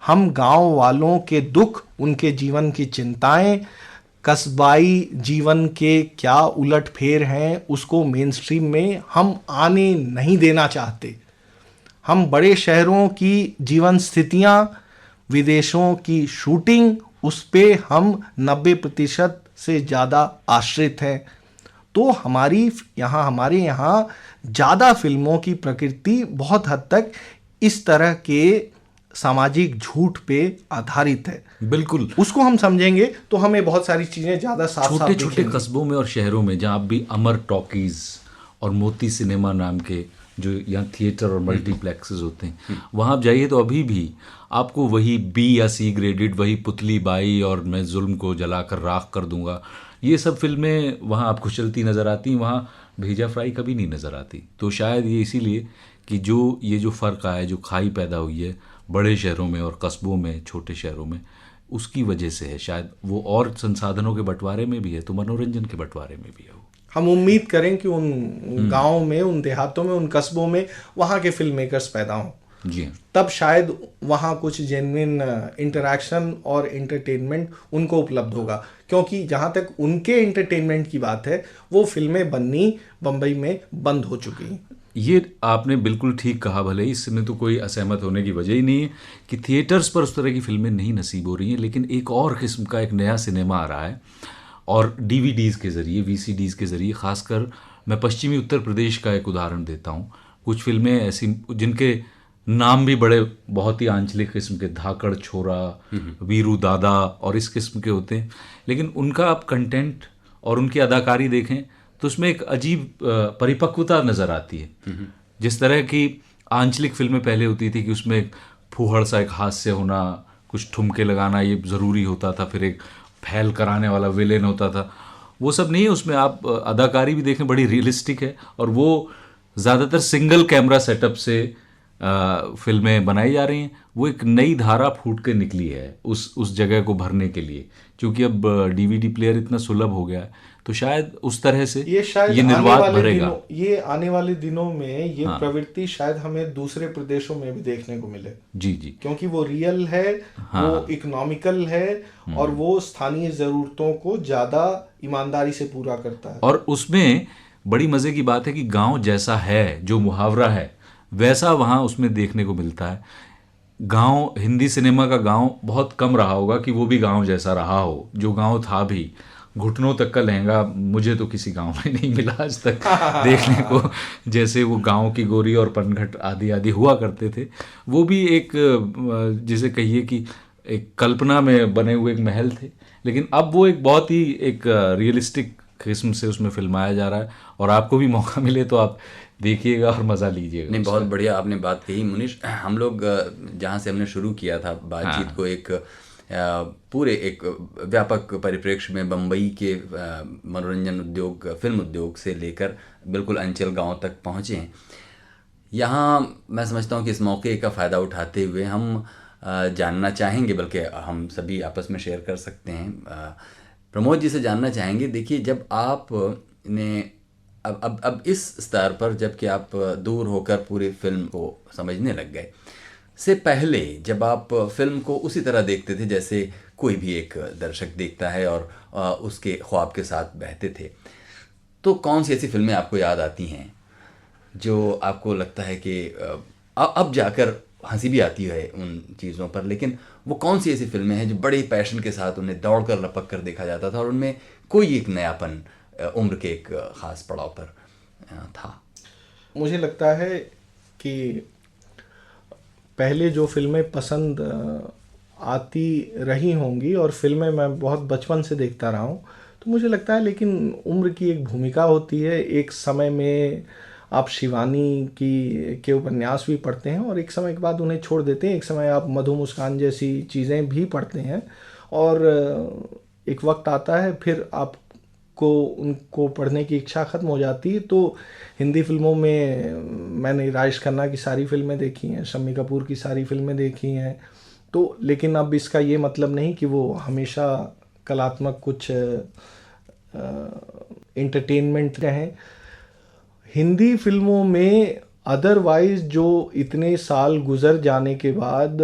S3: हम गांव वालों के दुख, उनके जीवन की चिंताएं, कस्बाई जीवन के क्या उलटफेर हैं, उसको मेन स्ट्रीम में हम आने नहीं देना चाहते। हम बड़े शहरों की जीवन स्थितियां, विदेशों की शूटिंग, उस पे हम 90% से ज़्यादा आश्रित हैं। तो हमारे यहाँ ज़्यादा फिल्मों की प्रकृति बहुत हद तक इस तरह के सामाजिक झूठ पे आधारित है।
S2: बिल्कुल,
S3: उसको हम समझेंगे तो हमें बहुत सारी चीज़ें ज़्यादा साफ
S2: छोटे छोटे
S3: दिखेंगी।
S2: कस्बों में और शहरों में जहाँ आप भी अमर टॉकीज और मोती सिनेमा नाम के जो यहाँ थिएटर और मल्टीप्लेक्सेस होते हैं, वहाँ आप जाइए तो अभी भी आपको वही बी या सी ग्रेडेड, वही पुतली बाई और मैं जुल्म को जलाकर राख कर दूंगा, ये सब फिल्में वहाँ आपको चलती नज़र आती हैं। वहाँ भेजा फ्राई कभी नहीं नज़र आती। तो शायद ये इसीलिए कि ये जो फ़र्क आया है, जो खाई पैदा हुई है बड़े शहरों में और कस्बों में, छोटे शहरों में, उसकी वजह से है शायद वो। और संसाधनों के बंटवारे में भी है तो मनोरंजन के बंटवारे में भी है वो।
S3: हम उम्मीद करें कि उन गांवों में, उन देहातों में, उन कस्बों में वहाँ के फिल्म मेकर्स पैदा हों,
S2: जी हाँ।
S3: तब शायद वहाँ कुछ जेन्युइन इंटरैक्शन और एंटरटेनमेंट उनको उपलब्ध होगा। क्योंकि जहाँ तक उनके एंटरटेनमेंट की बात है, वो फिल्में बननी बम्बई में बंद हो चुकी हैं।
S2: ये आपने बिल्कुल ठीक कहा। भले ही इसमें तो कोई असहमत होने की वजह ही नहीं है कि थिएटर्स पर उस तरह की फिल्में नहीं नसीब हो रही हैं, लेकिन एक और किस्म का एक नया सिनेमा आ रहा है। और डीवीडीज़ के ज़रिए, वीसीडीज़ के ज़रिए, ख़ासकर मैं पश्चिमी उत्तर प्रदेश का एक उदाहरण देता हूँ। कुछ फिल्में ऐसी जिनके नाम भी बड़े बहुत ही आंचलिक किस्म के, धाकड़ छोरा, वीरू दादा और इस किस्म के होते हैं, लेकिन उनका आप कंटेंट और उनकी अदाकारी देखें तो उसमें एक अजीब परिपक्वता नज़र आती है। जिस तरह की आंचलिक फिल्में पहले होती थी कि उसमें एक फूहड़ सा एक हास्य होना, कुछ ठुमके लगाना ये ज़रूरी होता था, फिर एक फैल कराने वाला विलेन होता था, वो सब नहीं है उसमें। आप अदाकारी भी देखें, बड़ी रियलिस्टिक है। और वो ज़्यादातर सिंगल कैमरा सेटअप से फिल्में बनाई जा रही हैं। वो एक नई धारा फूट के निकली है उस जगह को भरने के लिए, क्योंकि अब डीवीडी प्लेयर इतना सुलभ हो गया है, तो शायद उस तरह से ये निर्वात भरेगा।
S3: ये आने वाले दिनों में ये प्रवृत्ति शायद हमें दूसरे प्रदेशों में भी देखने को मिले।
S2: जी जी,
S3: क्योंकि वो रियल है, वो इकोनॉमिकल है, और वो स्थानीय ज़रूरतों को ज़्यादा ईमानदारी से पूरा करता है।
S2: और उसमें बड़ी मज़े की बात है कि गांव जैसा है, जो मुहावरा है वैसा वहाँ उसमें देखने को मिलता है। गांव, हिंदी सिनेमा का गांव बहुत कम रहा होगा कि वो भी गांव जैसा रहा हो। जो गांव था भी, घुटनों तक का लहंगा मुझे तो किसी गांव में नहीं मिला आज तक देखने को, जैसे वो गांव की गोरी और पनघट आदि आदि हुआ करते थे। वो भी एक, जिसे कहिए कि एक कल्पना में बने हुए एक महल थे, लेकिन अब वो एक बहुत ही एक रियलिस्टिक किस्म से उसमें फिल्माया जा रहा है। और आपको भी मौका मिले तो आप देखिएगा और मज़ा लीजिएगा।
S1: नहीं, बहुत बढ़िया आपने बात कही मुनीश। हम लोग जहाँ से हमने शुरू किया था बातचीत को, एक पूरे एक व्यापक परिप्रेक्ष्य में बम्बई के मनोरंजन उद्योग, फिल्म उद्योग से लेकर बिल्कुल अंचल गांव तक पहुँचे हैं। यहाँ मैं समझता हूँ कि इस मौके का फ़ायदा उठाते हुए हम जानना चाहेंगे, बल्कि हम सभी आपस में शेयर कर सकते हैं। प्रमोद जी से जानना चाहेंगे, देखिए जब आप ने अब इस स्तर पर, जबकि आप दूर होकर पूरी फिल्म को समझने लग गए, से पहले जब आप फिल्म को उसी तरह देखते थे जैसे कोई भी एक दर्शक देखता है और उसके ख्वाब के साथ बहते थे, तो कौन सी ऐसी फिल्में आपको याद आती हैं जो आपको लगता है कि अब जाकर हंसी भी आती है उन चीज़ों पर, लेकिन वो कौन सी ऐसी फिल्में हैं जो बड़े पैशन के साथ उन्हें दौड़ कर लपक कर देखा जाता था और उनमें कोई एक नयापन उम्र के एक ख़ास पड़ाव पर था?
S3: मुझे लगता है कि पहले जो फिल्में पसंद आती रही होंगी, और फिल्में मैं बहुत बचपन से देखता रहा हूँ, तो मुझे लगता है, लेकिन उम्र की एक भूमिका होती है। एक समय में आप शिवानी के उपन्यास भी पढ़ते हैं और एक समय के बाद उन्हें छोड़ देते हैं। एक समय आप मधु मुस्कान जैसी चीज़ें भी पढ़ते हैं, और एक वक्त आता है फिर आपको उनको पढ़ने की इच्छा ख़त्म हो जाती है। तो हिंदी फिल्मों में मैंने राजेश खन्ना की सारी फिल्में देखी हैं, शम्मी कपूर की सारी फिल्में देखी हैं। तो लेकिन अब इसका ये मतलब नहीं कि वो हमेशा कलात्मक कुछ एंटरटेनमेंट रहें। हिंदी फिल्मों में अदरवाइज जो इतने साल गुजर जाने के बाद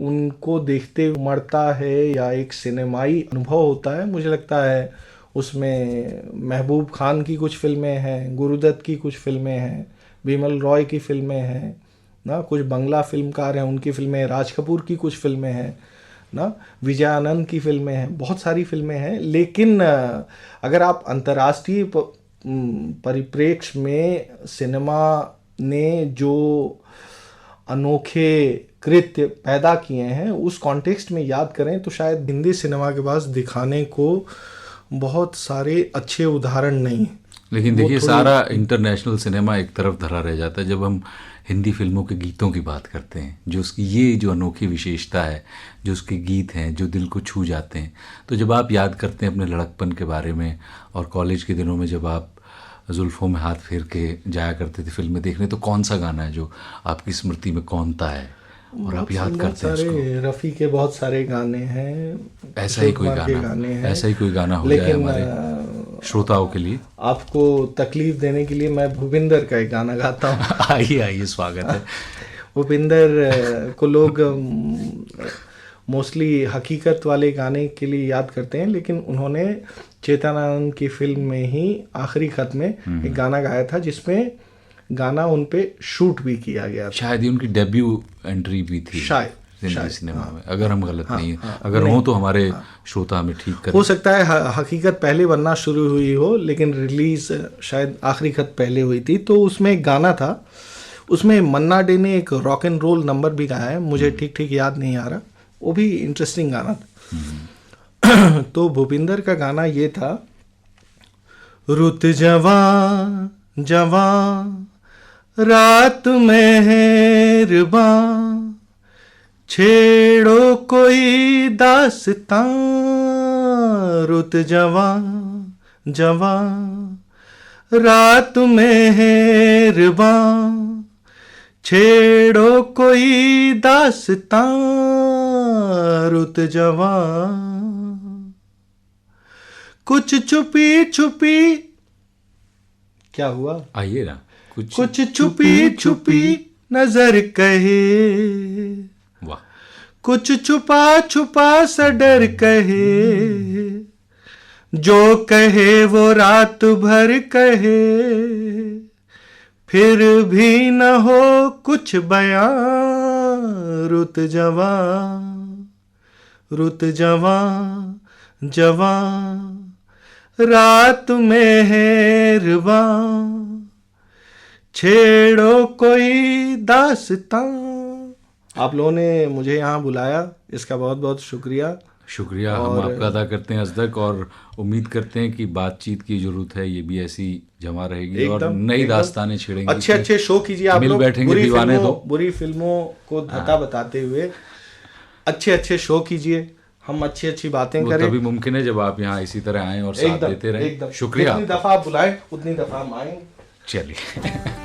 S3: उनको देखते मरता है या एक सिनेमाई अनुभव होता है, मुझे लगता है उसमें महबूब खान की कुछ फिल्में हैं, गुरुदत्त की कुछ फिल्में हैं, बिमल रॉय की फिल्में हैं ना, कुछ बंगला फिल्मकार हैं उनकी फिल्में, राज कपूर की कुछ फिल्में हैं ना, विजय आनंद की फिल्में हैं, बहुत सारी फिल्में हैं। लेकिन अगर आप अंतर्राष्ट्रीय परिप्रेक्ष्य में सिनेमा ने जो अनोखे कृत्य पैदा किए हैं उस कॉन्टेक्स्ट में याद करें तो शायद हिंदी सिनेमा के पास दिखाने को बहुत सारे अच्छे उदाहरण नहीं।
S2: लेकिन देखिए सारा इंटरनेशनल सिनेमा एक तरफ धरा रह जाता है जब हम हिंदी फिल्मों के गीतों की बात करते हैं, जो उसकी ये जो अनोखी विशेषता है, जो उसके गीत हैं जो दिल को छू जाते हैं। तो जब आप याद करते हैं अपने लड़कपन के बारे में और कॉलेज के दिनों में जब आप जुल्फ़ों में हाथ फेर के जाया करते थे फिल्में देखने, तो कौन सा गाना है जो आपकी स्मृति में कौनता है और आप याद करते हैं उसको?
S3: रफ़ी के बहुत सारे गाने हैं,
S2: ऐसा ही कोई गाना हो जाए हमारे श्रोताओं के लिए।
S3: आपको तकलीफ देने के लिए मैं भूपिंदर का एक गाना गाता हूँ।
S2: आइए स्वागत है।
S3: भूपिंदर को लोग मोस्टली हकीकत वाले गाने के लिए याद करते हैं, लेकिन उन्होंने चेतन आनंद की फिल्म में ही आखिरी खत में एक गाना गाया था जिसमें गाना उन पे शूट भी किया गया था।
S2: शायद ही उनकी डेब्यू एंट्री भी थी
S3: शायद
S2: सिनेमा में, अगर हम गलत नहीं अगर हो तो हमारे श्रोता हमें ठीक करें।
S3: हो सकता है हकीकत पहले बनना शुरू हुई हो, लेकिन रिलीज शायद आखिरी खत पहले हुई थी। तो उसमें एक गाना था, उसमें मन्ना डे ने एक रॉक एंड रोल नंबर भी गाया है, मुझे ठीक ठीक याद नहीं आ रहा, वो भी इंटरेस्टिंग गाना था। तो भूपिंदर का गाना ये था, रुत जवां जवां रात मेहरबां छेड़ो कोई दास्तां, रुत जवां जवां रात मेहरबां छेड़ो कोई दास्तां, रुत जवां कुछ छुपी छुपी, क्या हुआ?
S2: आइए ना,
S3: कुछ छुपी छुपी नजर कहे,
S2: वाह,
S3: कुछ छुपा छुपा सा डर कहे, जो कहे वो रात भर कहे, फिर भी न हो कुछ बयां, रुत जवां जवां रात मेहरबां छेड़ो कोई दास्तां। आप लोगों ने मुझे यहाँ बुलाया, इसका बहुत बहुत शुक्रिया।
S2: हम आपका अदा करते हैं असदक, और उम्मीद करते हैं कि बातचीत की जरूरत है ये भी ऐसी जमा रहेगी और नई दास्तानें छेड़ेंगे।
S3: अच्छे शो कीजिए आप लोग,
S2: बैठेंगे दीवाने तो
S3: बुरी फिल्मों को धता बताते हुए अच्छे शो कीजिए, हम अच्छी बातें करें।
S2: तभी मुमकिन है जब आप यहाँ इसी तरह आएं और साथ देते रहें। शुक्रिया।
S3: जितनी दफा आप बुलाएं उतनी दफा हम आएंगे।
S2: चलिए।